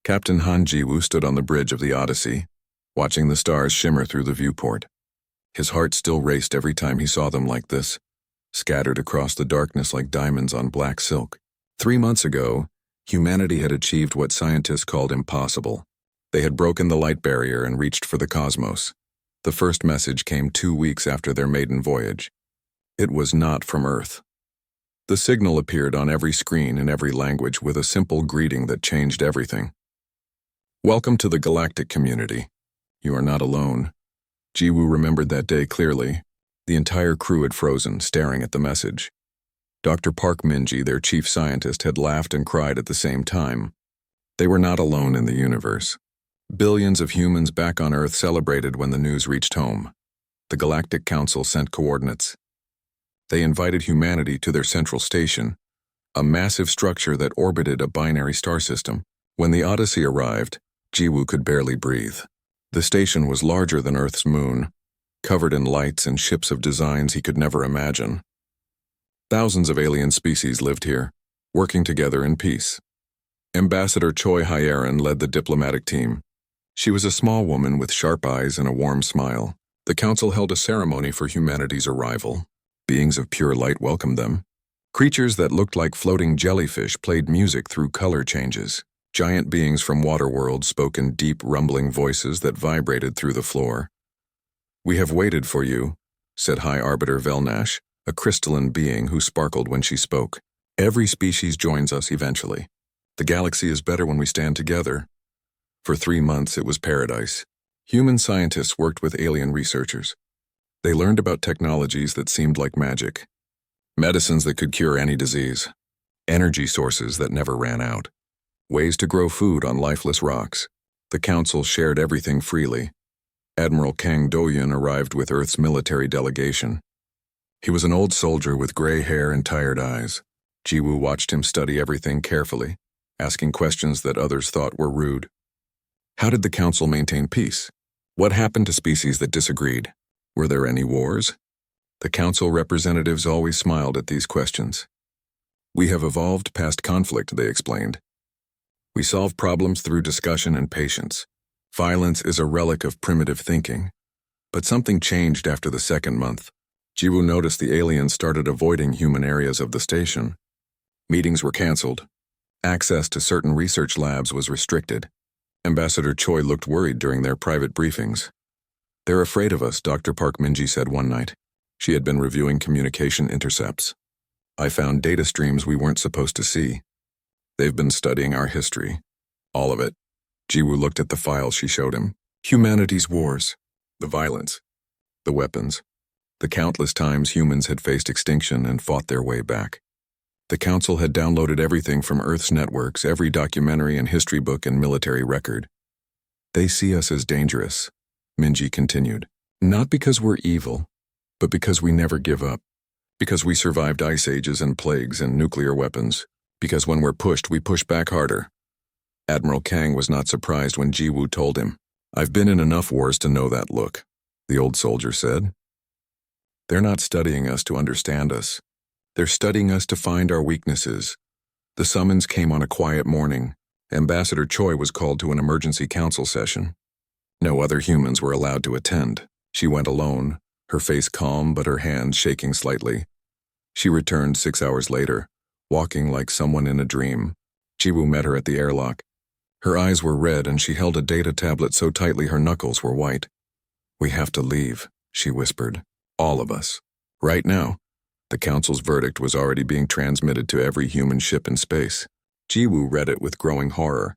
Captain Han Ji-woo stood on the bridge of the Odyssey, watching the stars shimmer through the viewport. His heart still raced every time he saw them like this, scattered across the darkness like diamonds on black silk. 3 months ago, humanity had achieved what scientists called impossible. They had broken the light barrier and reached for the cosmos. The first message came 2 weeks after their maiden voyage. It was not from Earth. The signal appeared on every screen in every language with a simple greeting that changed everything. Welcome to the galactic community. You are not alone. Ji-woo remembered that day clearly. The entire crew had frozen, staring at the message. Dr. Park Min-ji, their chief scientist, had laughed and cried at the same time. They were not alone in the universe. Billions of humans back on Earth celebrated when the news reached home. The Galactic Council sent coordinates. They invited humanity to their central station, a massive structure that orbited a binary star system. When the Odyssey arrived, Ji-woo could barely breathe. The station was larger than Earth's moon, covered in lights and ships of designs he could never imagine. Thousands of alien species lived here, working together in peace. Ambassador Choi Hyerin led the diplomatic team. She was a small woman with sharp eyes and a warm smile. The council held a ceremony for humanity's arrival. Beings of pure light welcomed them. Creatures that looked like floating jellyfish played music through color changes. Giant beings from Waterworld spoke in deep, rumbling voices that vibrated through the floor. "We have waited for you," said High Arbiter Velnash, a crystalline being who sparkled when she spoke. "Every species joins us eventually. The galaxy is better when we stand together." For 3 months, it was paradise. Human scientists worked with alien researchers. They learned about technologies that seemed like magic. Medicines that could cure any disease. Energy sources that never ran out. Ways to grow food on lifeless rocks. The council shared everything freely. Admiral Kang Do-yun arrived with Earth's military delegation. He was an old soldier with gray hair and tired eyes. Ji-woo watched him study everything carefully, asking questions that others thought were rude. How did the council maintain peace? What happened to species that disagreed? Were there any wars? The council representatives always smiled at these questions. "We have evolved past conflict," they explained. "We solve problems through discussion and patience. Violence is a relic of primitive thinking." But something changed after the second month. Ji-woo noticed the aliens started avoiding human areas of the station. Meetings were canceled. Access to certain research labs was restricted. Ambassador Choi looked worried during their private briefings. "They're afraid of us," Dr. Park Min-ji said one night. She had been reviewing communication intercepts. "I found data streams we weren't supposed to see. They've been studying our history. All of it." Ji-woo looked at the files she showed him. Humanity's wars. The violence. The weapons. The countless times humans had faced extinction and fought their way back. The council had downloaded everything from Earth's networks, every documentary and history book and military record. "They see us as dangerous," Min-ji continued. "Not because we're evil, but because we never give up. Because we survived ice ages and plagues and nuclear weapons. Because when we're pushed, we push back harder." Admiral Kang was not surprised when Ji-woo told him. "I've been in enough wars to know that look," the old soldier said. "They're not studying us to understand us. They're studying us to find our weaknesses." The summons came on a quiet morning. Ambassador Choi was called to an emergency council session. No other humans were allowed to attend. She went alone, her face calm but her hands shaking slightly. She returned 6 hours later, walking like someone in a dream. Ji-woo met her at the airlock. Her eyes were red and she held a data tablet so tightly her knuckles were white. "We have to leave," she whispered. "All of us. Right now." The council's verdict was already being transmitted to every human ship in space. Ji-woo read it with growing horror.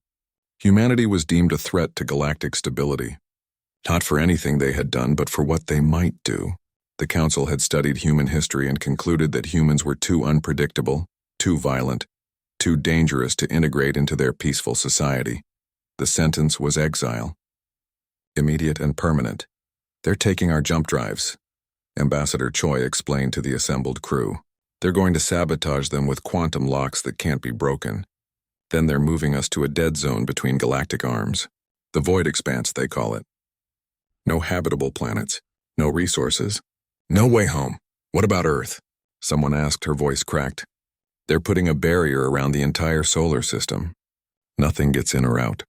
Humanity was deemed a threat to galactic stability. Not for anything they had done, but for what they might do. The council had studied human history and concluded that humans were too unpredictable, too violent, too dangerous to integrate into their peaceful society. The sentence was exile. Immediate and permanent. "They're taking our jump drives," Ambassador Choi explained to the assembled crew. "They're going to sabotage them with quantum locks that can't be broken. Then they're moving us to a dead zone between galactic arms. The void expanse, they call it. No habitable planets, no resources. No way home. What about Earth?" someone asked, her voice cracked. "They're putting a barrier around the entire solar system. Nothing gets in or out."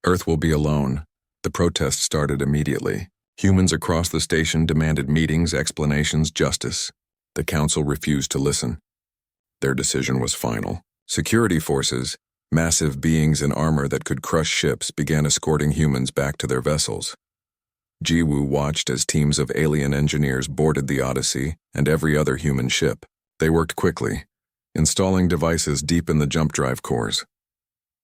Earth will be alone. The protest started immediately. Humans across the station demanded meetings, explanations, justice. The council refused to listen. Their decision was final. Security forces, massive beings in armor that could crush ships, began escorting humans back to their vessels. Jiwoo watched as teams of alien engineers boarded the Odyssey and every other human ship. They worked quickly, installing devices deep in the jump drive cores.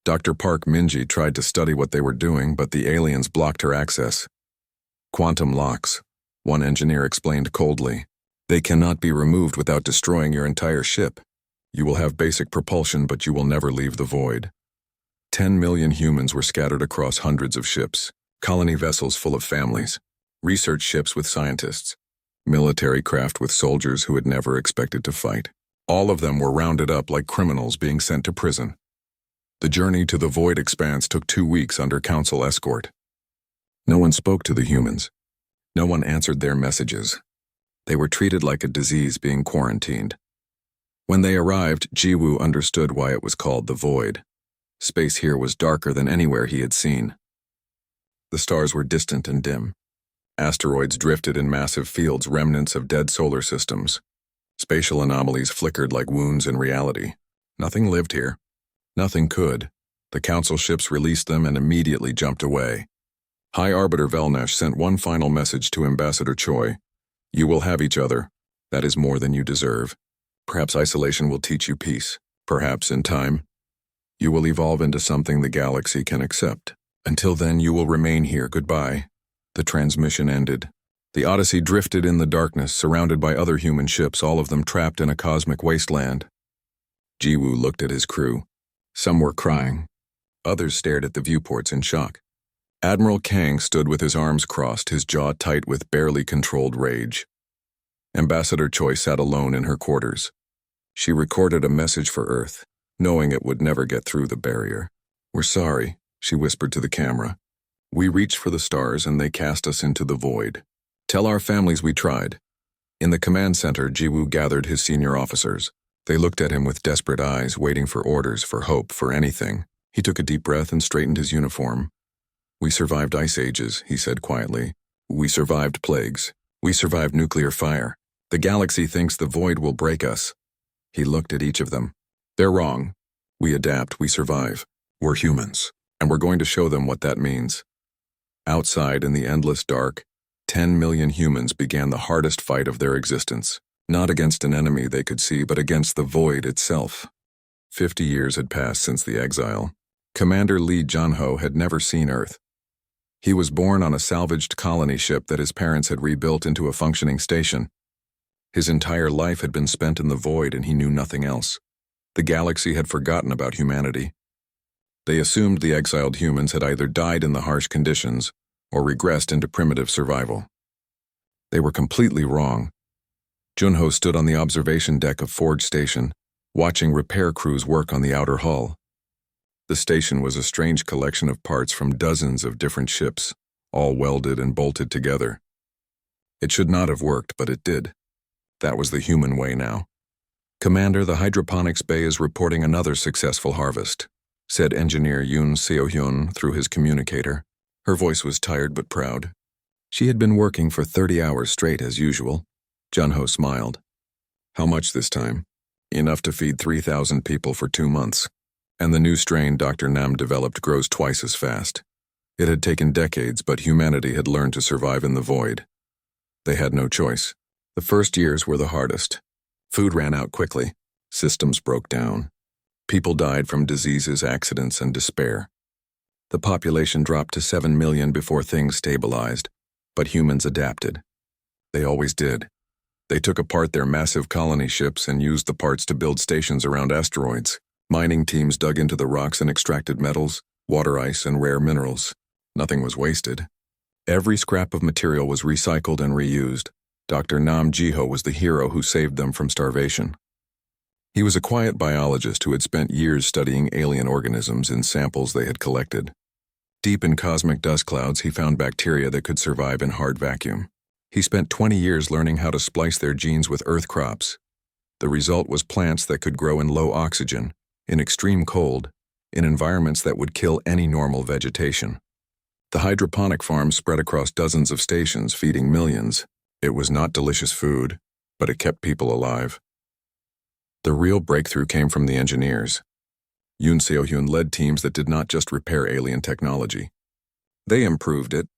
Dr. Park Minji tried to study what they were doing, but the aliens blocked her access. Quantum locks, one engineer explained coldly. They cannot be removed without destroying your entire ship. You will have basic propulsion, but you will never leave the void. 10 million humans were scattered across hundreds of ships, colony vessels full of families, research ships with scientists, military craft with soldiers who had never expected to fight. All of them were rounded up like criminals being sent to prison. The journey to the void expanse took 2 weeks under council escort. No one spoke to the humans. No one answered their messages. They were treated like a disease being quarantined. When they arrived, Jiwoo understood why it was called the void. Space here was darker than anywhere he had seen. The stars were distant and dim. Asteroids drifted in massive fields, remnants of dead solar systems. Spatial anomalies flickered like wounds in reality. Nothing lived here. Nothing could. The council ships released them and immediately jumped away. High Arbiter Velnesh sent one final message to Ambassador Choi. You will have each other. That is more than you deserve. Perhaps isolation will teach you peace. Perhaps, in time, you will evolve into something the galaxy can accept. Until then, you will remain here. Goodbye. The transmission ended. The Odyssey drifted in the darkness, surrounded by other human ships, all of them trapped in a cosmic wasteland. Jiwoo looked at his crew. Some were crying. Others stared at the viewports in shock. Admiral Kang stood with his arms crossed, his jaw tight with barely controlled rage. Ambassador Choi sat alone in her quarters. She recorded a message for Earth, knowing it would never get through the barrier. We're sorry, she whispered to the camera. We reached for the stars and they cast us into the void. Tell our families we tried. In the command center, Jiwoo gathered his senior officers. They looked at him with desperate eyes, waiting for orders, for hope, for anything. He took a deep breath and straightened his uniform. We survived ice ages, he said quietly. We survived plagues. We survived nuclear fire. The galaxy thinks the void will break us. He looked at each of them. They're wrong. We adapt, we survive. We're humans, and we're going to show them what that means. Outside in the endless dark, 10 million humans began the hardest fight of their existence. Not against an enemy they could see, but against the void itself. 50 years had passed since the exile. Commander Lee Jun-ho had never seen Earth. He was born on a salvaged colony ship that his parents had rebuilt into a functioning station. His entire life had been spent in the void and he knew nothing else. The galaxy had forgotten about humanity. They assumed the exiled humans had either died in the harsh conditions or regressed into primitive survival. They were completely wrong. Jun-ho stood on the observation deck of Forge Station, watching repair crews work on the outer hull. The station was a strange collection of parts from dozens of different ships, all welded and bolted together. It should not have worked, but it did. That was the human way now. Commander, the hydroponics bay is reporting another successful harvest, said engineer Yoon Seo-hyun through his communicator. Her voice was tired but proud. She had been working for 30 hours straight as usual. Jun-ho smiled. How much this time? Enough to feed 3,000 people for 2 months. And the new strain Dr. Nam developed grows twice as fast. It had taken decades, but humanity had learned to survive in the void. They had no choice. The first years were the hardest. Food ran out quickly. Systems broke down. People died from diseases, accidents, and despair. The population dropped to 7 million before things stabilized, but humans adapted. They always did. They took apart their massive colony ships and used the parts to build stations around asteroids. Mining teams dug into the rocks and extracted metals, water ice, and rare minerals. Nothing was wasted. Every scrap of material was recycled and reused. Dr. Nam Jiho was the hero who saved them from starvation. He was a quiet biologist who had spent years studying alien organisms in samples they had collected. Deep in cosmic dust clouds, he found bacteria that could survive in hard vacuum. He spent 20 years learning how to splice their genes with Earth crops. The result was plants that could grow in low oxygen, in extreme cold, in environments that would kill any normal vegetation. The hydroponic farm spread across dozens of stations, feeding millions. It was not delicious food, but it kept people alive. The real breakthrough came from the engineers. Yoon Seo-hyun led teams that did not just repair alien technology. They improved it.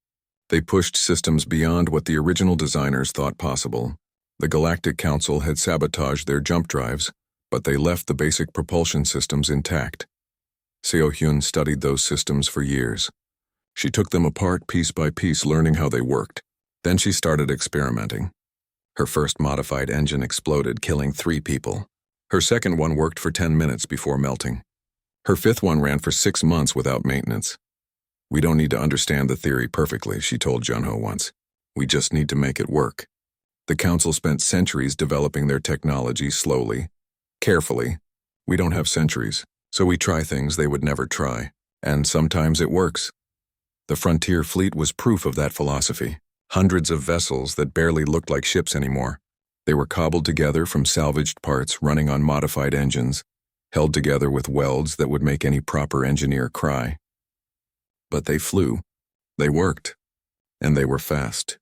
They pushed systems beyond what the original designers thought possible. The Galactic Council had sabotaged their jump drives, but they left the basic propulsion systems intact. Seo-hyun studied those systems for years. She took them apart piece by piece, learning how they worked. Then she started experimenting. Her first modified engine exploded, killing 3 people. Her second one worked for 10 minutes before melting. Her fifth one ran for 6 months without maintenance. "We don't need to understand the theory perfectly," she told Junho once. "We just need to make it work." The council spent centuries developing their technology slowly, carefully. We don't have centuries, so we try things they would never try, and sometimes it works. The Frontier Fleet was proof of that philosophy. Hundreds of vessels that barely looked like ships anymore. They were cobbled together from salvaged parts, running on modified engines, held together with welds that would make any proper engineer cry. But they flew, they worked, and they were fast.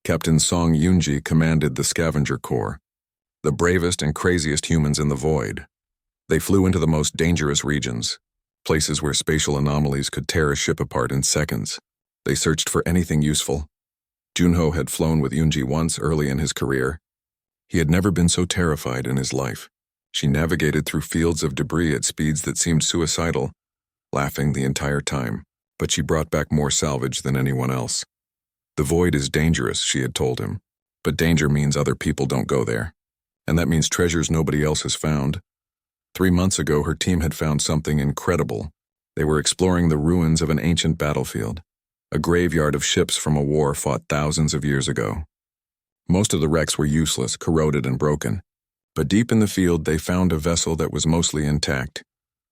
Captain Song Yoonji commanded the Scavenger Corps, the bravest and craziest humans in the void. They flew into the most dangerous regions, places where spatial anomalies could tear a ship apart in seconds. They searched for anything useful. Junho had flown with Yoonji once early in his career. He had never been so terrified in his life. She navigated through fields of debris at speeds that seemed suicidal, laughing the entire time, but she brought back more salvage than anyone else. "The void is dangerous," she had told him, "but danger means other people don't go there. And that means treasures nobody else has found." 3 months ago, her team had found something incredible. They were exploring the ruins of an ancient battlefield, a graveyard of ships from a war fought thousands of years ago. Most of the wrecks were useless, corroded, and broken. But deep in the field, they found a vessel that was mostly intact.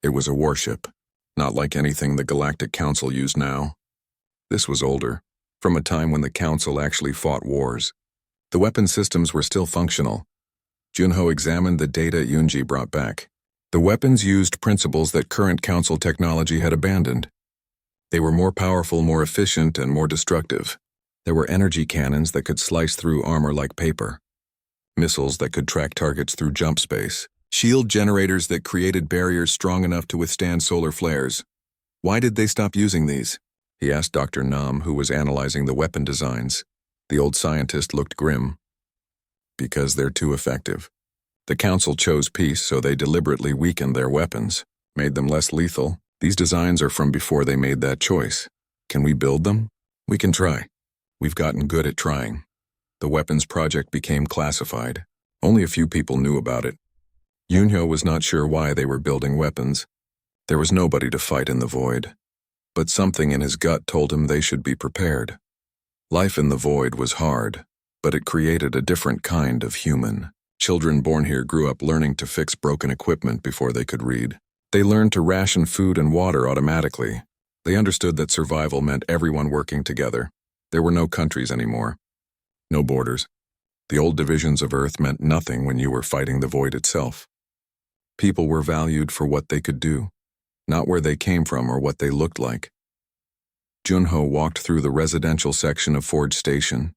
It was a warship, not like anything the Galactic Council used now. This was older, from a time when the Council actually fought wars. The weapon systems were still functional. Junho examined the data Yoonji brought back. The weapons used principles that current Council technology had abandoned. They were more powerful, more efficient, and more destructive. There were energy cannons that could slice through armor like paper, missiles that could track targets through jump space, shield generators that created barriers strong enough to withstand solar flares. Why did they stop using these? He asked Dr. Nam, who was analyzing the weapon designs. The old scientist looked grim. Because they're too effective. The Council chose peace, so they deliberately weakened their weapons, made them less lethal. These designs are from before they made that choice. Can we build them? We can try. We've gotten good at trying. The weapons project became classified. Only a few people knew about it. Yoonho was not sure why they were building weapons. There was nobody to fight in the void. But something in his gut told him they should be prepared. Life in the void was hard, but it created a different kind of human. Children born here grew up learning to fix broken equipment before they could read. They learned to ration food and water automatically. They understood that survival meant everyone working together. There were no countries anymore. No borders. The old divisions of Earth meant nothing when you were fighting the void itself. People were valued for what they could do, not where they came from or what they looked like. Junho walked through the residential section of Forge Station.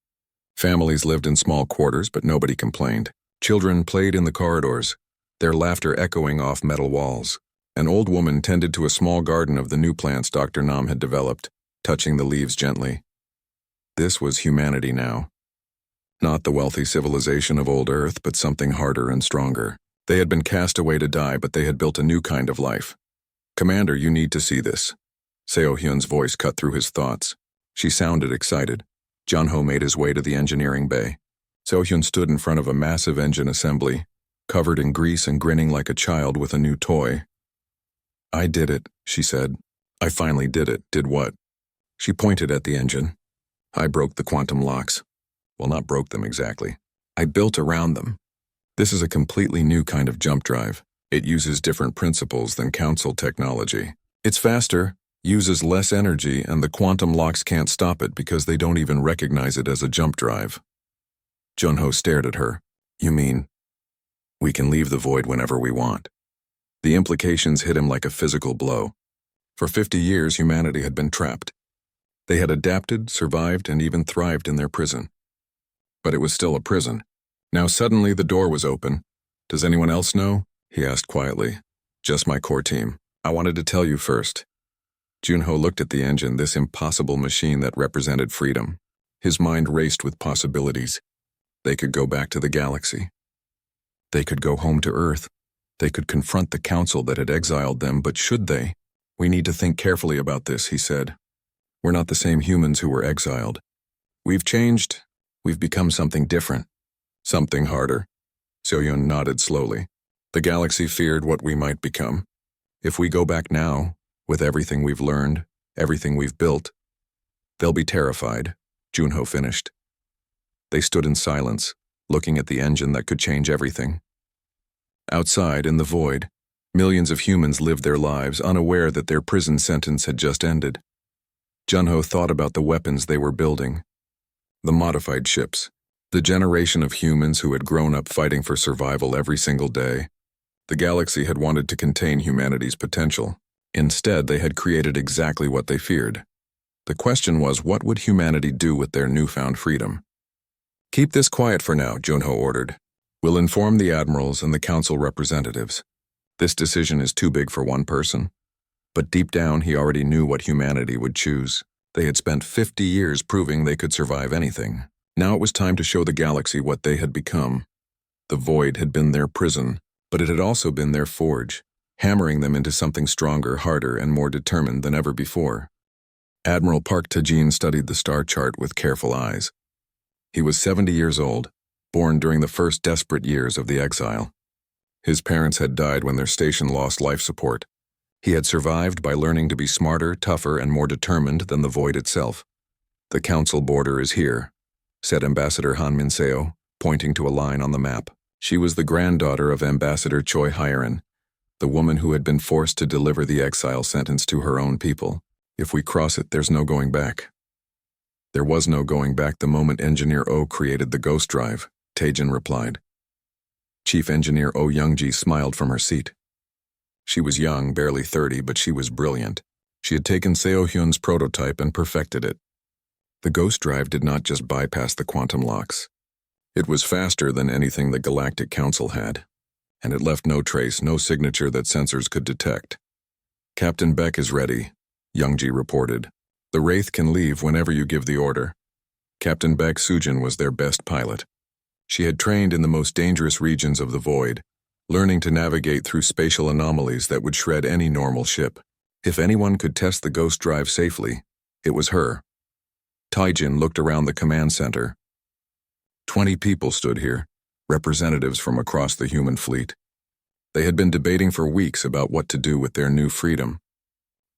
Families lived in small quarters, but nobody complained. Children played in the corridors, their laughter echoing off metal walls. An old woman tended to a small garden of the new plants Dr. Nam had developed, touching the leaves gently. This was humanity now. Not the wealthy civilization of old Earth, but something harder and stronger. They had been cast away to die, but they had built a new kind of life. "Commander, you need to see this." Seo-hyun's voice cut through his thoughts. She sounded excited. Junho made his way to the engineering bay. Seo-hyun stood in front of a massive engine assembly, covered in grease and grinning like a child with a new toy. "I did it," she said. "I finally did it." "Did what?" She pointed at the engine. "I broke the quantum locks." Well, not broke them exactly. I built around them. This is a completely new kind of jump drive. It uses different principles than Council technology. It's faster, uses less energy, and the quantum locks can't stop it because they don't even recognize it as a jump drive. Junho stared at her. "You mean, we can leave the void whenever we want?" The implications hit him like a physical blow. For 50 years, humanity had been trapped. They had adapted, survived, and even thrived in their prison. But it was still a prison. Now suddenly the door was open. "Does anyone else know?" he asked quietly. "Just my core team. I wanted to tell you first." Junho looked at the engine, this impossible machine that represented freedom. His mind raced with possibilities. They could go back to the galaxy. They could go home to Earth. They could confront the council that had exiled them, but should they? "We need to think carefully about this," he said. "We're not the same humans who were exiled. We've changed. We've become something different. Something harder." Seoyun nodded slowly. "The galaxy feared what we might become. If we go back now, with everything we've learned, everything we've built, they'll be terrified," Junho finished. They stood in silence, looking at the engine that could change everything. Outside, in the void, millions of humans lived their lives, unaware that their prison sentence had just ended. Junho thought about the weapons they were building. The modified ships. The generation of humans who had grown up fighting for survival every single day. The galaxy had wanted to contain humanity's potential. Instead, they had created exactly what they feared. The question was, what would humanity do with their newfound freedom? "Keep this quiet for now," Junho ordered. "We'll inform the admirals and the council representatives. This decision is too big for one person." But deep down, he already knew what humanity would choose. They had spent 50 years proving they could survive anything. Now it was time to show the galaxy what they had become. The void had been their prison, but it had also been their forge, hammering them into something stronger, harder, and more determined than ever before. Admiral Park Tajin studied the star chart with careful eyes. He was 70 years old, born during the first desperate years of the exile. His parents had died when their station lost life support. He had survived by learning to be smarter, tougher, and more determined than the void itself. "The council border is here," said Ambassador Han Minseo, pointing to a line on the map. She was the granddaughter of Ambassador Choi Hyerin, the woman who had been forced to deliver the exile sentence to her own people. "If we cross it, there's no going back." There was no going back the moment Engineer Oh created the ghost drive, Taejin replied. Chief Engineer Oh Youngji smiled from her seat. She was young, barely 30, but she was brilliant. She had taken Seo Hyun's prototype and perfected it. The ghost drive did not just bypass the quantum locks. It was faster than anything the Galactic Council had, and it left no trace, no signature that sensors could detect. "Captain Beck is ready," Youngji reported. "The Wraith can leave whenever you give the order." Captain Beck Sujin was their best pilot. She had trained in the most dangerous regions of the void, learning to navigate through spatial anomalies that would shred any normal ship. If anyone could test the ghost drive safely, it was her. Taijin looked around the command center. 20 people stood here, representatives from across the human fleet. They had been debating for weeks about what to do with their new freedom.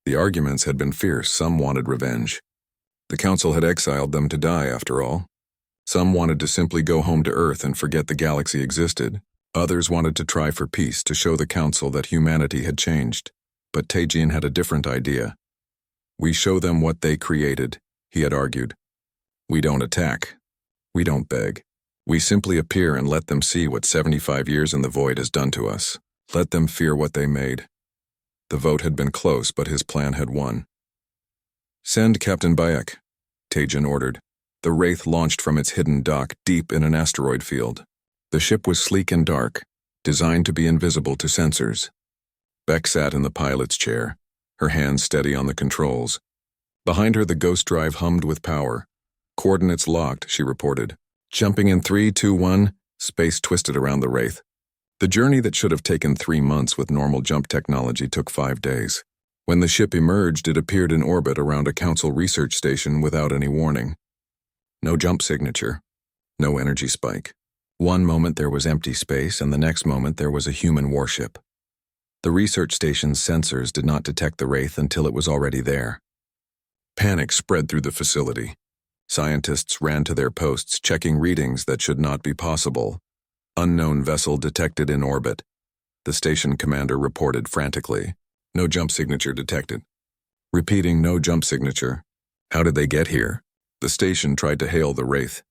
The arguments had been fierce. Some wanted revenge. The council had exiled them to die, after all. Some wanted to simply go home to Earth and forget the galaxy existed. Others wanted to try for peace, to show the council that humanity had changed. But Taejin had a different idea. "We show them what they created," he had argued. "We don't attack. We don't beg. We simply appear and let them see what 75 years in the void has done to us. Let them fear what they made." The vote had been close, but his plan had won. "Send Captain Bayek," Taejin ordered. The Wraith launched from its hidden dock deep in an asteroid field. The ship was sleek and dark, designed to be invisible to sensors. Beck sat in the pilot's chair, her hands steady on the controls. Behind her, the ghost drive hummed with power. "Coordinates locked," she reported. "Jumping in 3, 2, 1, space twisted around the Wraith." The journey that should have taken 3 months with normal jump technology took 5 days. When the ship emerged, it appeared in orbit around a council research station without any warning. No jump signature, no energy spike. One moment there was empty space, and the next moment there was a human warship. The research station's sensors did not detect the Wraith until it was already there. Panic spread through the facility. Scientists ran to their posts, checking readings that should not be possible. "Unknown vessel detected in orbit," the station commander reported frantically. "No jump signature detected." Repeating, "No jump signature." "How did they get here?" The station tried to hail the Wraith.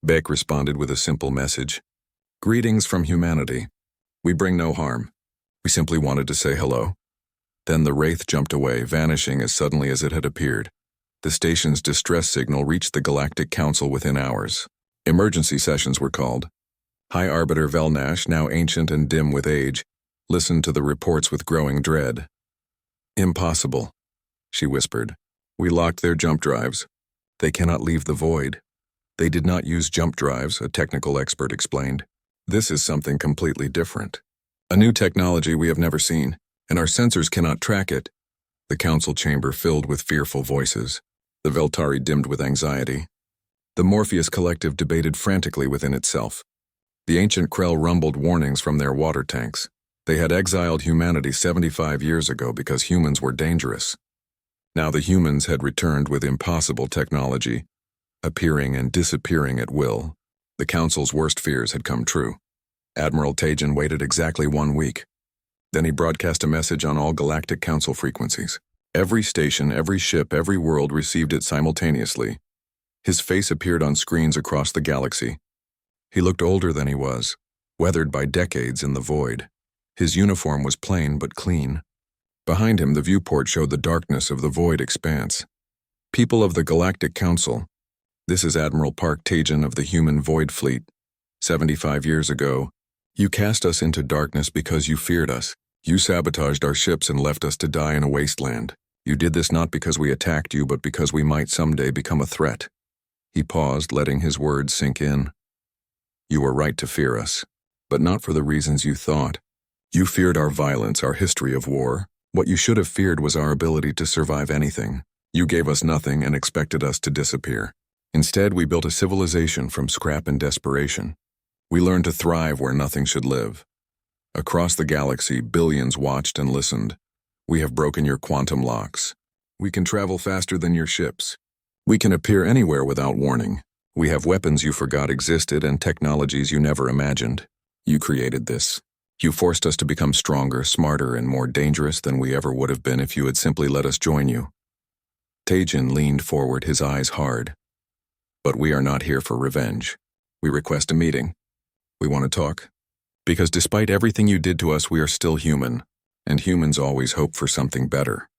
Beck responded with a simple message. "Greetings from humanity. We bring no harm. We simply wanted to say hello." Then the wraith jumped away, vanishing as suddenly as it had appeared. The station's distress signal reached the Galactic Council within hours. Emergency sessions were called. High Arbiter Velnash, now ancient and dim with age, listened to the reports with growing dread. "Impossible," she whispered. "We locked their jump drives. They cannot leave the void." "They did not use jump drives," a technical expert explained. "This is something completely different. A new technology we have never seen, and our sensors cannot track it." The council chamber filled with fearful voices. The Veltari dimmed with anxiety. The Morpheus Collective debated frantically within itself. The ancient Krell rumbled warnings from their water tanks. They had exiled humanity 75 years ago because humans were dangerous. Now the humans had returned with impossible technology, appearing and disappearing at will. The Council's worst fears had come true. Admiral Tajan waited exactly 1 week. Then he broadcast a message on all Galactic Council frequencies. Every station, every ship, every world received it simultaneously. His face appeared on screens across the galaxy. He looked older than he was, weathered by decades in the void. His uniform was plain but clean. Behind him, the viewport showed the darkness of the void expanse. "People of the Galactic Council, this is Admiral Park Tajan of the Human Void Fleet. 75 years ago, you cast us into darkness because you feared us. You sabotaged our ships and left us to die in a wasteland. You did this not because we attacked you, but because we might someday become a threat." He paused, letting his words sink in. "You were right to fear us, but not for the reasons you thought. You feared our violence, our history of war. What you should have feared was our ability to survive anything. You gave us nothing and expected us to disappear. Instead, we built a civilization from scrap and desperation. We learned to thrive where nothing should live. Across the galaxy, billions watched and listened. We have broken your quantum locks. We can travel faster than your ships. We can appear anywhere without warning. We have weapons you forgot existed and technologies you never imagined. You created this. You forced us to become stronger, smarter, and more dangerous than we ever would have been if you had simply let us join you." Tajan leaned forward, his eyes hard. "But we are not here for revenge. We request a meeting. We want to talk. Because despite everything you did to us, we are still human, and humans always hope for something better."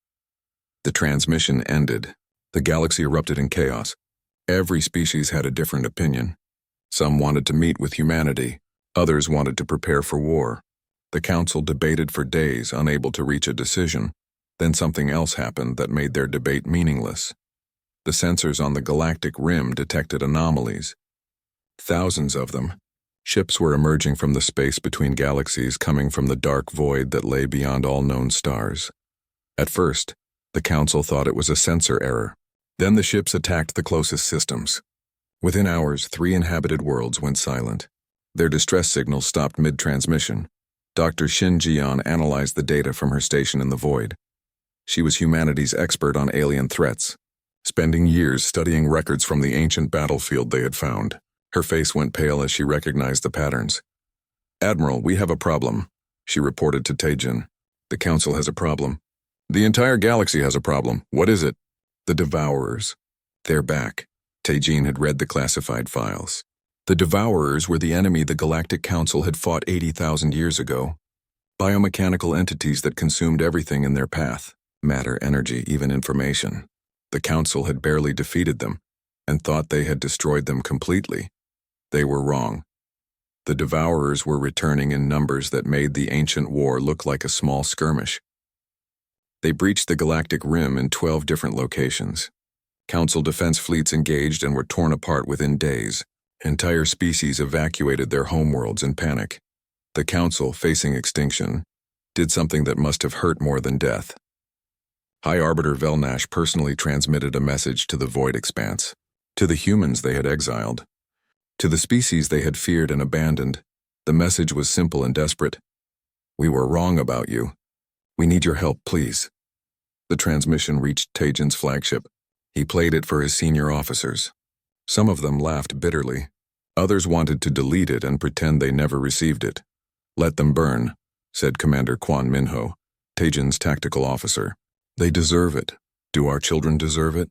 The transmission ended. The galaxy erupted in chaos. Every species had a different opinion. Some wanted to meet with humanity. Others wanted to prepare for war. The council debated for days, unable to reach a decision. Then something else happened that made their debate meaningless. The sensors on the galactic rim detected anomalies. Thousands of them. Ships were emerging from the space between galaxies, coming from the dark void that lay beyond all known stars. At first, the council thought it was a sensor error. Then the ships attacked the closest systems. Within hours, 3 inhabited worlds went silent. Their distress signals stopped mid-transmission. Dr. Shin Jian analyzed the data from her station in the void. She was humanity's expert on alien threats, spending years studying records from the ancient battlefield they had found. Her face went pale as she recognized the patterns. "Admiral, we have a problem," she reported to Tajan. "The Council has a problem. The entire galaxy has a problem. What is it?" "The Devourers. They're back." Tajan had read the classified files. The Devourers were the enemy the Galactic Council had fought 80,000 years ago. Biomechanical entities that consumed everything in their path. Matter, energy, even information. The Council had barely defeated them, and thought they had destroyed them completely. They were wrong. The Devourers were returning in numbers that made the ancient war look like a small skirmish. They breached the galactic rim in 12 different locations. Council defense fleets engaged and were torn apart within days. Entire species evacuated their homeworlds in panic. The Council, facing extinction, did something that must have hurt more than death. High Arbiter Velnash personally transmitted a message to the void expanse. To the humans they had exiled. To the species they had feared and abandoned, the message was simple and desperate. "We were wrong about you. We need your help, please." The transmission reached Tajan's flagship. He played it for his senior officers. Some of them laughed bitterly. Others wanted to delete it and pretend they never received it. "Let them burn," said Commander Quan Minho, Tajan's tactical officer. "They deserve it. Do our children deserve it?"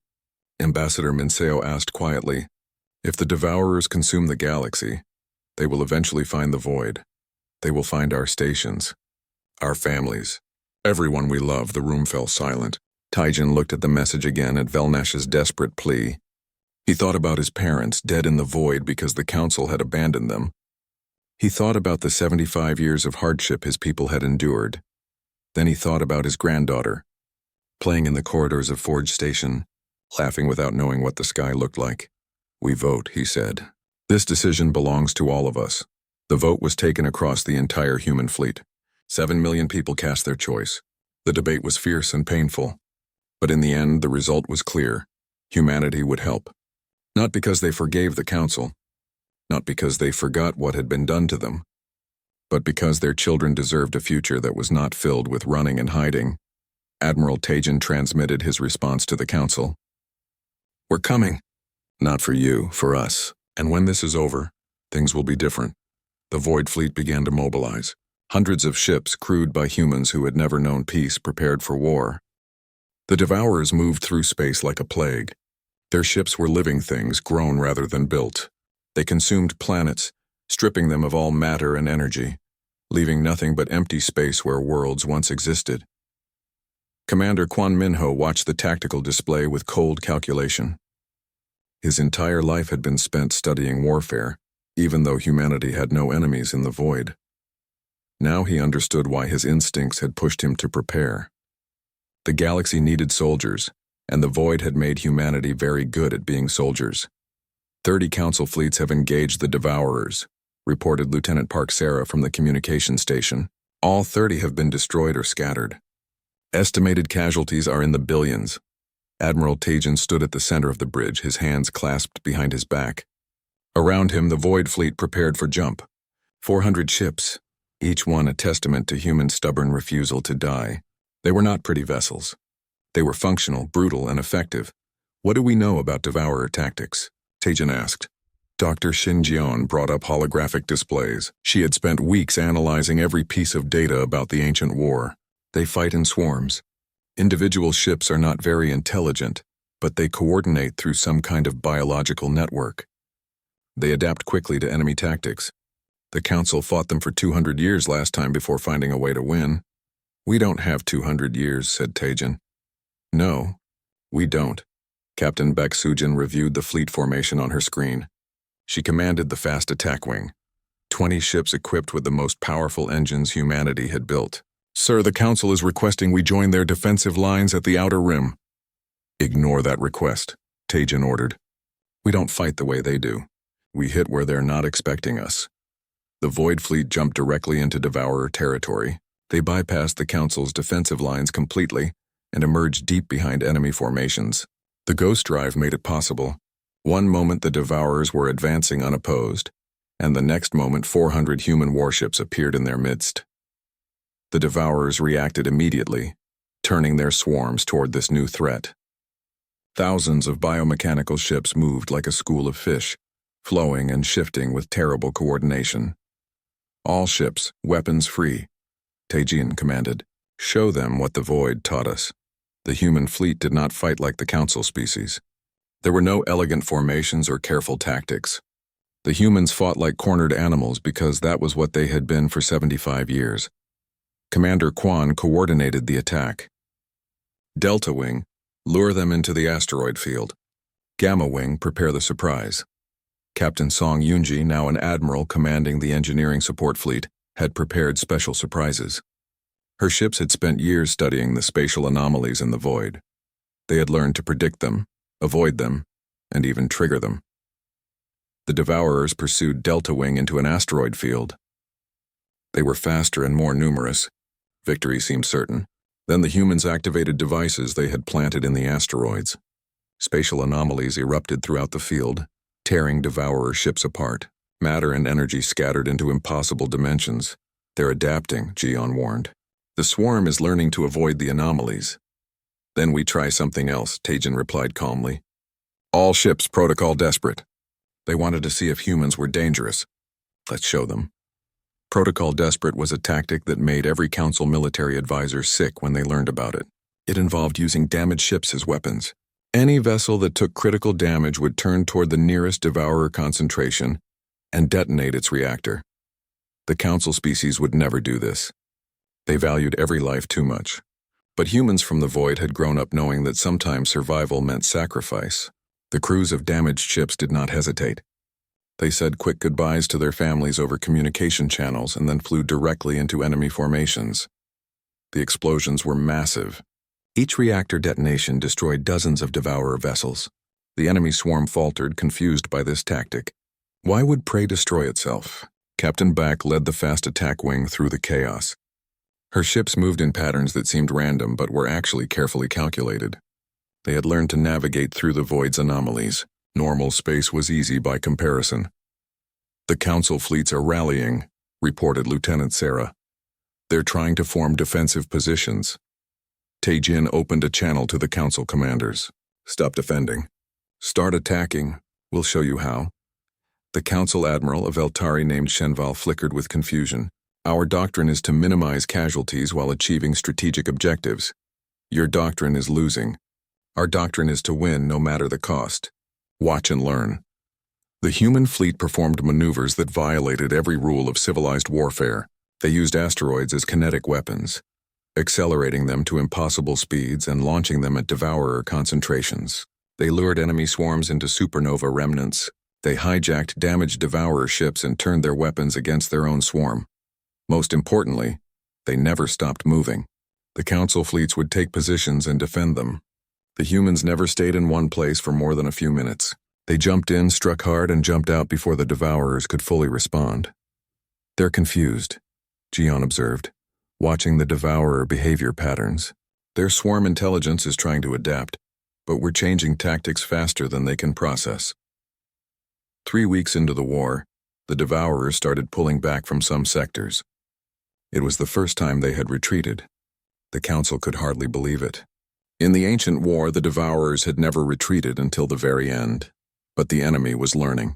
Ambassador Minseo asked quietly. "If the Devourers consume the galaxy, they will eventually find the void. They will find our stations. Our families. Everyone we love. The room fell silent. Taijin looked at the message again at Velnash's desperate plea. He thought about his parents, dead in the void because the council had abandoned them. He thought about the 75 years of hardship his people had endured. Then he thought about his granddaughter, playing in the corridors of Forge Station, laughing without knowing what the sky looked like. We vote, he said. This decision belongs to all of us. The vote was taken across the entire human fleet. 7 million people cast their choice. The debate was fierce and painful. But in the end, the result was clear. Humanity would help. Not because they forgave the council, not because they forgot what had been done to them, but because their children deserved a future that was not filled with running and hiding. Admiral Taijin transmitted his response to the council. We're coming. Not for you, for us. And when this is over, things will be different. The Void Fleet began to mobilize. Hundreds of ships, crewed by humans who had never known peace, prepared for war. The Devourers moved through space like a plague. Their ships were living things, grown rather than built. They consumed planets, stripping them of all matter and energy, leaving nothing but empty space where worlds once existed. Commander Quan Minho watched the tactical display with cold calculation. His entire life had been spent studying warfare, even though humanity had no enemies in the void. Now he understood why his instincts had pushed him to prepare. The galaxy needed soldiers, and the void had made humanity very good at being soldiers. 30 council fleets have engaged the Devourers, reported Lieutenant Park Sarah from the communication station. All 30 have been destroyed or scattered. Estimated casualties are in the billions. Admiral Taijin stood at the center of the bridge, his hands clasped behind his back. Around him, the Void Fleet prepared for jump. 400 ships, each one a testament to human stubborn refusal to die. They were not pretty vessels. They were functional, brutal, and effective. What do we know about Devourer tactics? Taijin asked. Dr. Shinjion brought up holographic displays. She had spent weeks analyzing every piece of data about the ancient war. They fight in swarms. Individual ships are not very intelligent, but they coordinate through some kind of biological network. They adapt quickly to enemy tactics. The Council fought them for 200 years last time before finding a way to win. We don't have 200 years, said Taijin. No, we don't. Captain Beck Sujin reviewed the fleet formation on her screen. She commanded the fast attack wing. 20 ships equipped with the most powerful engines humanity had built. Sir, the Council is requesting we join their defensive lines at the outer rim. Ignore that request, Taijin ordered. We don't fight the way they do. We hit where they're not expecting us. The Void Fleet jumped directly into Devourer territory. They bypassed the Council's defensive lines completely and emerged deep behind enemy formations. The Ghost Drive made it possible. One moment the Devourers were advancing unopposed, and the next moment 400 human warships appeared in their midst. The Devourers reacted immediately, turning their swarms toward this new threat. Thousands of biomechanical ships moved like a school of fish, flowing and shifting with terrible coordination. All ships, weapons free, Taijin commanded. Show them what the Void taught us. The human fleet did not fight like the Council species. There were no elegant formations or careful tactics. The humans fought like cornered animals because that was what they had been for 75 years. Commander Quan coordinated the attack. Delta Wing, lure them into the asteroid field. Gamma Wing, prepare the surprise. Captain Song Yunji, now an admiral commanding the engineering support fleet, had prepared special surprises. Her ships had spent years studying the spatial anomalies in the void. They had learned to predict them, avoid them, and even trigger them. The Devourers pursued Delta Wing into an asteroid field. They were faster and more numerous. Victory seemed certain. Then the humans activated devices they had planted in the asteroids. Spatial anomalies erupted throughout the field, tearing Devourer ships apart. Matter and energy scattered into impossible dimensions. They're adapting, Jion warned. The swarm is learning to avoid the anomalies. Then we try something else, Taijin replied calmly. All ships protocol desperate. They wanted to see if humans were dangerous. Let's show them. Protocol desperate was a tactic that made every Council military advisor sick when they learned about it. It involved using damaged ships as weapons. Any vessel that took critical damage would turn toward the nearest Devourer concentration and detonate its reactor. The Council species would never do this. They valued every life too much. But humans from the void had grown up knowing that sometimes survival meant sacrifice. The crews of damaged ships did not hesitate. They said quick goodbyes to their families over communication channels and then flew directly into enemy formations. The explosions were massive. Each reactor detonation destroyed dozens of Devourer vessels. The enemy swarm faltered, confused by this tactic. Why would prey destroy itself? Captain Back led the fast attack wing through the chaos. Her ships moved in patterns that seemed random but were actually carefully calculated. They had learned to navigate through the void's anomalies. Normal space was easy by comparison. The Council fleets are rallying, reported Lieutenant Sarah. They're trying to form defensive positions. Taejin opened a channel to the Council commanders. Stop defending. Start attacking. We'll show you how. The Council Admiral of Eltari named Shenval flickered with confusion. Our doctrine is to minimize casualties while achieving strategic objectives. Your doctrine is losing. Our doctrine is to win no matter the cost. Watch and learn. The human fleet performed maneuvers that violated every rule of civilized warfare. They used asteroids as kinetic weapons, accelerating them to impossible speeds and launching them at Devourer concentrations. They lured enemy swarms into supernova remnants. They hijacked damaged Devourer ships and turned their weapons against their own swarm. Most importantly, they never stopped moving. The Council fleets would take positions and defend them. The humans never stayed in one place for more than a few minutes. They jumped in, struck hard, and jumped out before the Devourers could fully respond. They're confused, Jion observed, watching the Devourer behavior patterns. Their swarm intelligence is trying to adapt, but we're changing tactics faster than they can process. 3 weeks into the war, the Devourers started pulling back from some sectors. It was the first time they had retreated. The Council could hardly believe it. In the ancient war, the Devourers had never retreated until the very end, but the enemy was learning.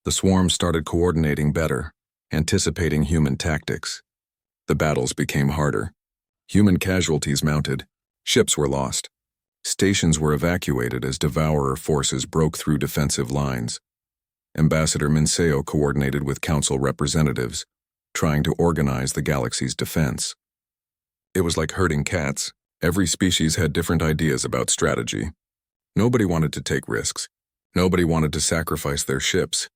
The swarm started coordinating better, anticipating human tactics. The battles became harder. Human casualties mounted. Ships were lost. Stations were evacuated as Devourer forces broke through defensive lines. Ambassador Minseo coordinated with Council representatives, trying to organize the galaxy's defense. It was like herding cats. Every species had different ideas about strategy. Nobody wanted to take risks. Nobody wanted to sacrifice their ships.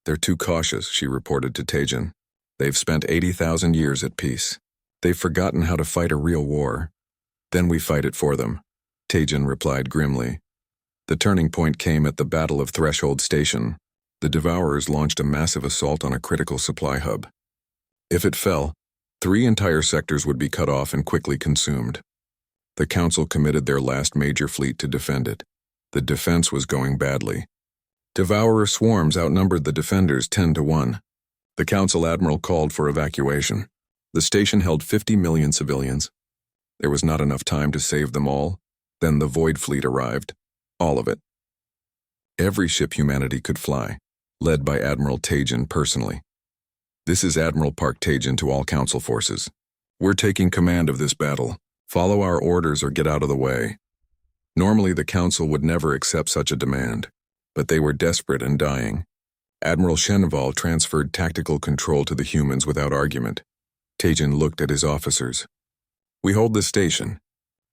They're too cautious, she reported to Taejin. They've spent 80,000 years at peace. They've forgotten how to fight a real war. Then we fight it for them, Taejin replied grimly. The turning point came at the Battle of Threshold Station. The Devourers launched a massive assault on a critical supply hub. If it fell, 3 entire sectors would be cut off and quickly consumed. The Council committed their last major fleet to defend it. The defense was going badly. Devourer swarms outnumbered the defenders 10-1. The Council Admiral called for evacuation. The station held 50 million civilians. There was not enough time to save them all. Then the Void Fleet arrived. All of it. Every ship humanity could fly, led by Admiral Taejin personally. This is Admiral Park Taejin to all Council forces. We're taking command of this battle. Follow our orders or get out of the way. Normally the Council would never accept such a demand, but they were desperate and dying. Admiral Shenval transferred tactical control to the humans without argument. Taejin looked at his officers. We hold this station.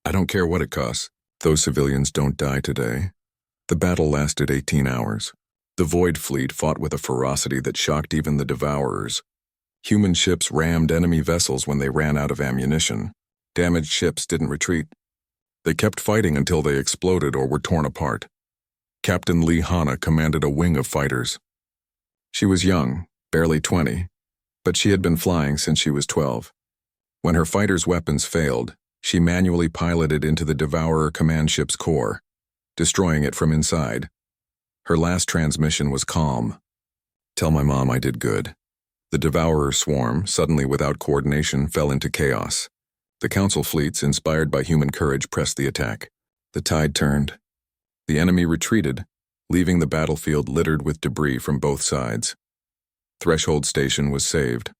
I don't care what it costs. Those civilians don't die today. The battle lasted 18 hours. The Void Fleet fought with a ferocity that shocked even the Devourers. Human ships rammed enemy vessels when they ran out of ammunition. Damaged ships didn't retreat. They kept fighting until they exploded or were torn apart. Captain Lee Hana commanded a wing of fighters. She was young, barely 20, but she had been flying since she was 12. When her fighters' weapons failed, she manually piloted into the Devourer command ship's core, destroying it from inside. Her last transmission was calm. Tell my mom I did good. The Devourer swarm, suddenly without coordination, fell into chaos. The Council fleets, inspired by human courage, pressed the attack. The tide turned. The enemy retreated, leaving the battlefield littered with debris from both sides. Threshold Station was saved,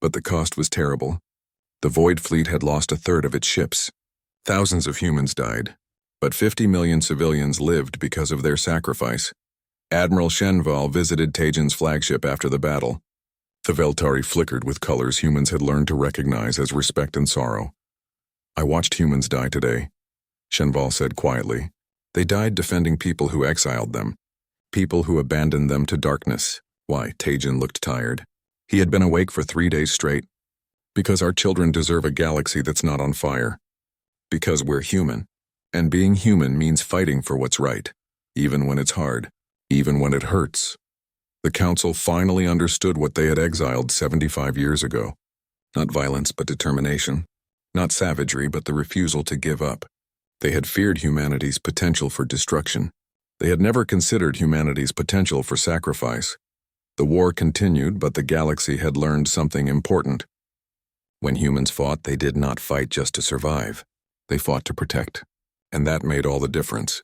but the cost was terrible. The Void Fleet had lost a third of its ships. Thousands of humans died, but 50 million civilians lived because of their sacrifice. Admiral Shenval visited Taejin's flagship after the battle. The Veltari flickered with colors humans had learned to recognize as respect and sorrow. I watched humans die today, Shenval said quietly. They died defending people who exiled them, people who abandoned them to darkness. Why? Teijin looked tired. He had been awake for 3 days straight. Because our children deserve a galaxy that's not on fire. Because we're human. And being human means fighting for what's right, even when it's hard, even when it hurts. The Council finally understood what they had exiled 75 years ago. Not violence, but determination. Not savagery, but the refusal to give up. They had feared humanity's potential for destruction. They had never considered humanity's potential for sacrifice. The war continued, but the galaxy had learned something important. When humans fought, they did not fight just to survive. They fought to protect. And that made all the difference.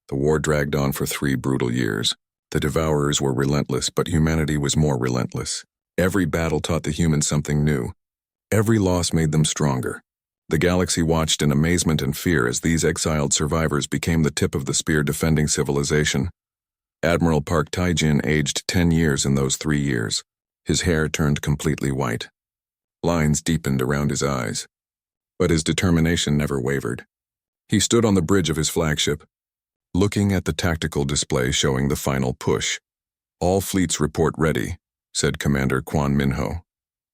The war dragged on for 3 brutal years. The Devourers were relentless, but humanity was more relentless. Every battle taught the humans something new. Every loss made them stronger. The galaxy watched in amazement and fear as these exiled survivors became the tip of the spear defending civilization. Admiral Park Taijin aged 10 years in those 3 years. His hair turned completely white. Lines deepened around his eyes. But his determination never wavered. He stood on the bridge of his flagship, looking at the tactical display showing the final push. "All fleets report ready," said Commander Quan Minho.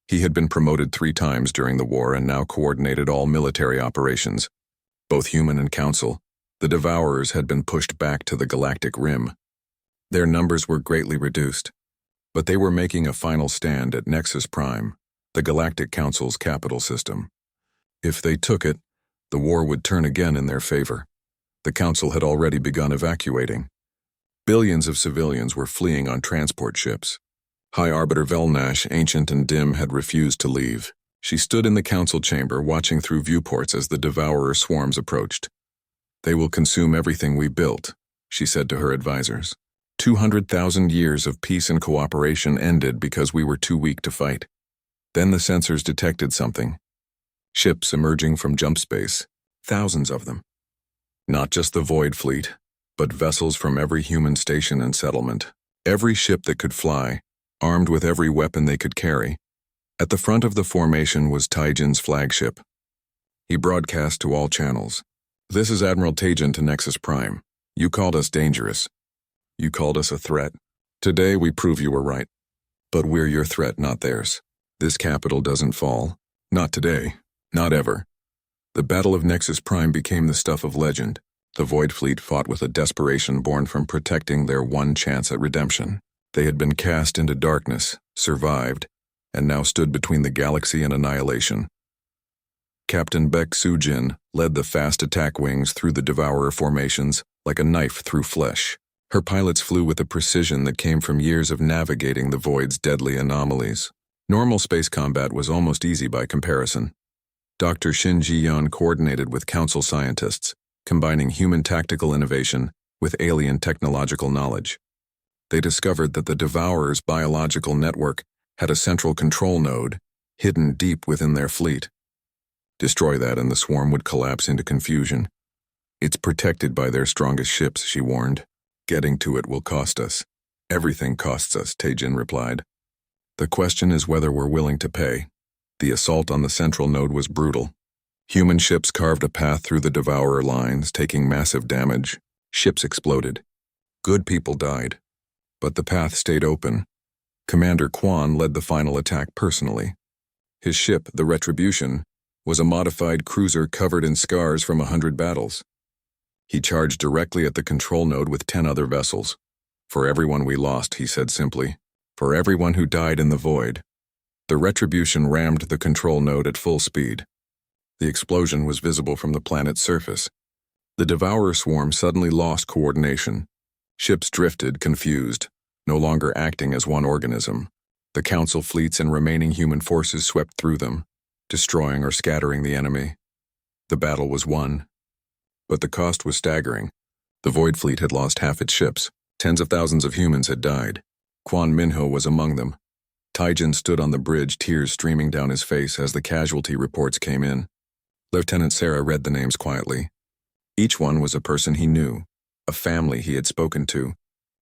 He had been promoted 3 times during the war and now coordinated all military operations. Both human and council, the Devourers had been pushed back to the Galactic Rim. Their numbers were greatly reduced, but they were making a final stand at Nexus Prime, the Galactic Council's capital system. If they took it, the war would turn again in their favor. The Council had already begun evacuating. Billions of civilians were fleeing on transport ships. High Arbiter Velnash, ancient and dim, had refused to leave. She stood in the council chamber watching through viewports as the Devourer swarms approached. "They will consume everything we built," she said to her advisors. 200,000 years of peace and cooperation ended because we were too weak to fight. Then the sensors detected something. Ships emerging from jump space, thousands of them. Not just the Void Fleet, but vessels from every human station and settlement. Every ship that could fly, armed with every weapon they could carry. At the front of the formation was Taijin's flagship. He broadcast to all channels. "This is Admiral Taijin to Nexus Prime. You called us dangerous. You called us a threat. Today we prove you were right. But we're your threat, not theirs. This capital doesn't fall. Not today. Not ever." The Battle of Nexus Prime became the stuff of legend. The Void Fleet fought with a desperation born from protecting their one chance at redemption. They had been cast into darkness, survived, and now stood between the galaxy and annihilation. Captain Baek Sujin led the fast attack wings through the Devourer formations like a knife through flesh. Her pilots flew with a precision that came from years of navigating the Void's deadly anomalies. Normal space combat was almost easy by comparison. Dr. Shin Ji-yeon coordinated with Council scientists, combining human tactical innovation with alien technological knowledge. They discovered that the Devourer's biological network had a central control node hidden deep within their fleet. Destroy that and the swarm would collapse into confusion. "It's protected by their strongest ships," she warned. "Getting to it will cost us." "Everything costs us," Taijin replied. "The question is whether we're willing to pay." The assault on the central node was brutal. Human ships carved a path through the Devourer lines, taking massive damage. Ships exploded. Good people died. But the path stayed open. Commander Quan led the final attack personally. His ship, the Retribution, was a modified cruiser covered in scars from 100 battles. He charged directly at the control node with 10 other vessels. "For everyone we lost," he said simply. "For everyone who died in the void." The Retribution rammed the control node at full speed. The explosion was visible from the planet's surface. The Devourer swarm suddenly lost coordination. Ships drifted, confused, no longer acting as one organism. The Council fleets and remaining human forces swept through them, destroying or scattering the enemy. The battle was won. But the cost was staggering. The Void Fleet had lost half its ships. Tens of thousands of humans had died. Quan Minho was among them. Taijin stood on the bridge, tears streaming down his face as the casualty reports came in. Lieutenant Sarah read the names quietly. Each one was a person he knew, a family he had spoken to,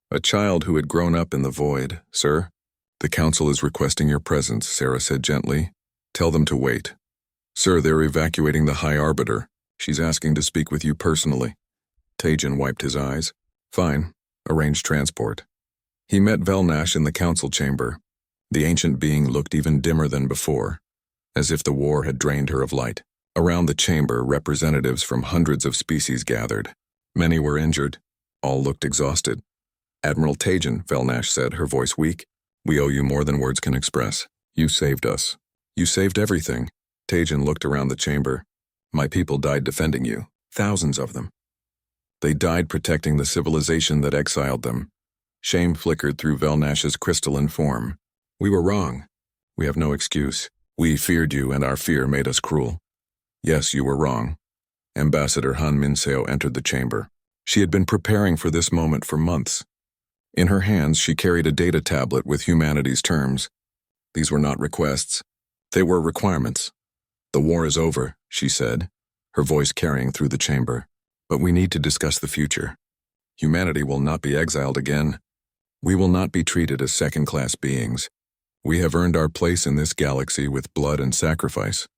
a child who had grown up in the void. "Sir?" The council is requesting your presence, Sarah said gently. Tell them to wait. Sir, they're evacuating the High Arbiter. She's asking to speak with you personally. Tajin wiped his eyes. Fine. Arrange transport. He met Velnash in the council chamber. The ancient being looked even dimmer than before, as if the war had drained her of light. Around the chamber, representatives from hundreds of species gathered. Many were injured. All looked exhausted. Admiral Tajin, Velnash said, her voice weak. We owe you more than words can express. You saved us. You saved everything. Tajin looked around the chamber. My people died defending you. Thousands of them. They died protecting the civilization that exiled them. Shame flickered through Velnash's crystalline form. We were wrong. We have no excuse. We feared you, and our fear made us cruel. Yes, you were wrong. Ambassador Han Minseo entered the chamber. She had been preparing for this moment for months. In her hands, she carried a data tablet with humanity's terms. These were not requests. They were requirements. The war is over, she said, her voice carrying through the chamber. But we need to discuss the future. Humanity will not be exiled again. We will not be treated as second-class beings. We have earned our place in this galaxy with blood and sacrifice.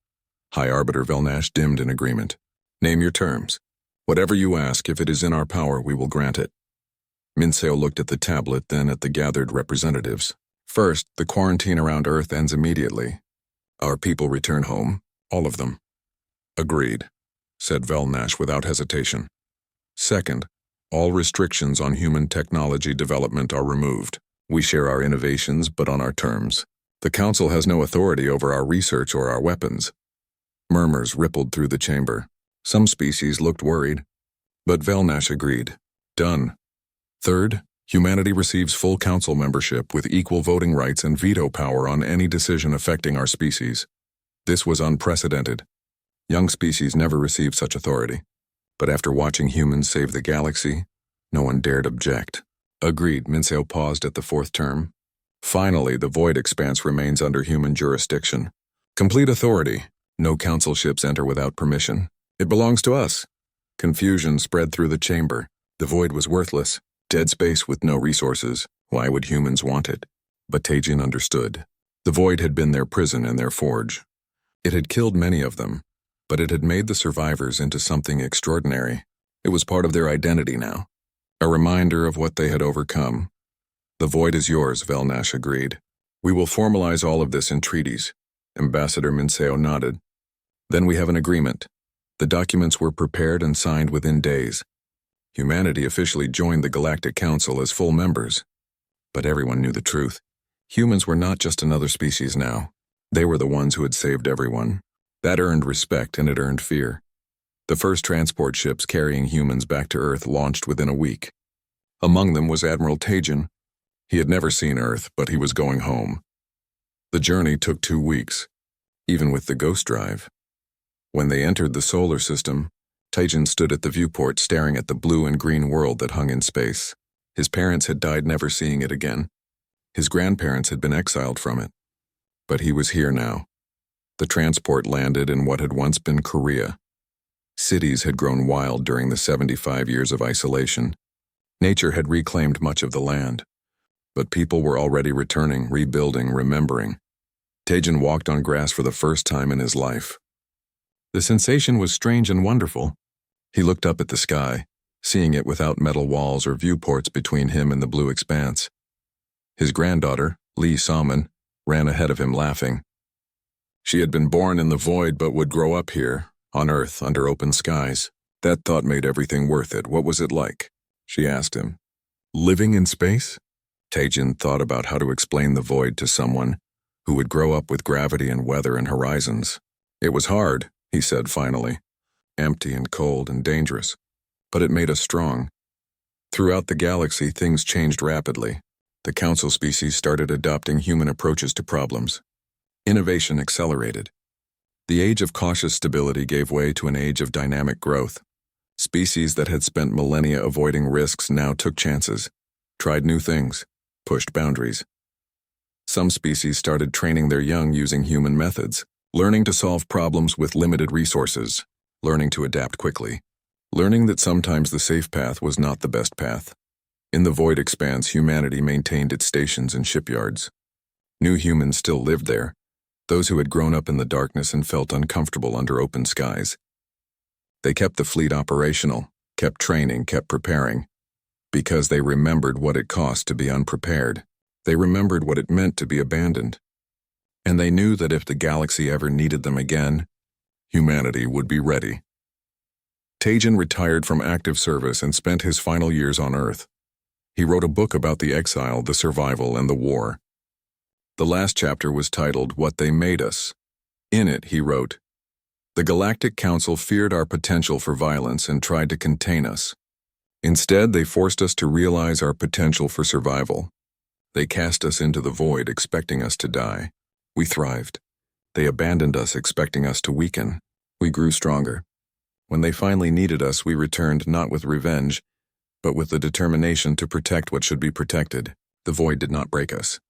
High Arbiter Velnash dimmed in agreement. Name your terms. Whatever you ask, if it is in our power, we will grant it. Minseo looked at the tablet, then at the gathered representatives. First, the quarantine around Earth ends immediately. Our people return home, all of them. Agreed, said Velnash without hesitation. Second, all restrictions on human technology development are removed. We share our innovations, but on our terms. The Council has no authority over our research or our weapons. Murmurs rippled through the chamber. Some species looked worried, but Velnash agreed. Done. Third, humanity receives full council membership with equal voting rights and veto power on any decision affecting our species. This was unprecedented. Young species never received such authority. But after watching humans save the galaxy, no one dared object. Agreed, Minseo paused at the fourth term. Finally, the void expanse remains under human jurisdiction. Complete authority. No council ships enter without permission. It belongs to us. Confusion spread through the chamber. The void was worthless. Dead space with no resources. Why would humans want it? But Tajin understood. The void had been their prison and their forge. It had killed many of them, but it had made the survivors into something extraordinary. It was part of their identity now. A reminder of what they had overcome. The void is yours, Velnash agreed. We will formalize all of this in treaties. Ambassador Minseo nodded. Then we have an agreement. The documents were prepared and signed within days. Humanity officially joined the Galactic Council as full members. But everyone knew the truth. Humans were not just another species now. They were the ones who had saved everyone. That earned respect and it earned fear. The first transport ships carrying humans back to Earth launched within a week. Among them was Admiral Tajin. He had never seen Earth, but he was going home. The journey took 2 weeks, even with the ghost drive. When they entered the solar system, Tajin stood at the viewport staring at the blue and green world that hung in space. His parents had died never seeing it again. His grandparents had been exiled from it. But he was here now. The transport landed in what had once been Korea. Cities had grown wild during the 75 years of isolation. Nature had reclaimed much of the land. But people were already returning, rebuilding, remembering. Tajin walked on grass for the first time in his life. The sensation was strange and wonderful. He looked up at the sky, seeing it without metal walls or viewports between him and the blue expanse. His granddaughter, Lee Salmon, ran ahead of him laughing. She had been born in the void but would grow up here, on Earth, under open skies. That thought made everything worth it. What was it like? She asked him. Living in space? Tajin thought about how to explain the void to someone who would grow up with gravity and weather and horizons. It was hard, he said finally. Empty and cold and dangerous. But it made us strong. Throughout the galaxy, things changed rapidly. The council species started adopting human approaches to problems. Innovation accelerated. The age of cautious stability gave way to an age of dynamic growth. Species that had spent millennia avoiding risks now took chances, tried new things, pushed boundaries. Some species started training their young using human methods, learning to solve problems with limited resources, learning to adapt quickly, learning that sometimes the safe path was not the best path. In the void expanse, humanity maintained its stations and shipyards. New humans still lived there, those who had grown up in the darkness and felt uncomfortable under open skies. They kept the fleet operational, kept training, kept preparing, because they remembered what it cost to be unprepared. They remembered what it meant to be abandoned. And they knew that if the galaxy ever needed them again, humanity would be ready. Tejan retired from active service and spent his final years on Earth. He wrote a book about the exile, the survival, and the war. The last chapter was titled, What They Made Us. In it, he wrote, "The Galactic Council feared our potential for violence and tried to contain us. Instead, they forced us to realize our potential for survival. They cast us into the void, expecting us to die. We thrived. They abandoned us, expecting us to weaken. We grew stronger. When they finally needed us, we returned not with revenge, but with the determination to protect what should be protected. The void did not break us.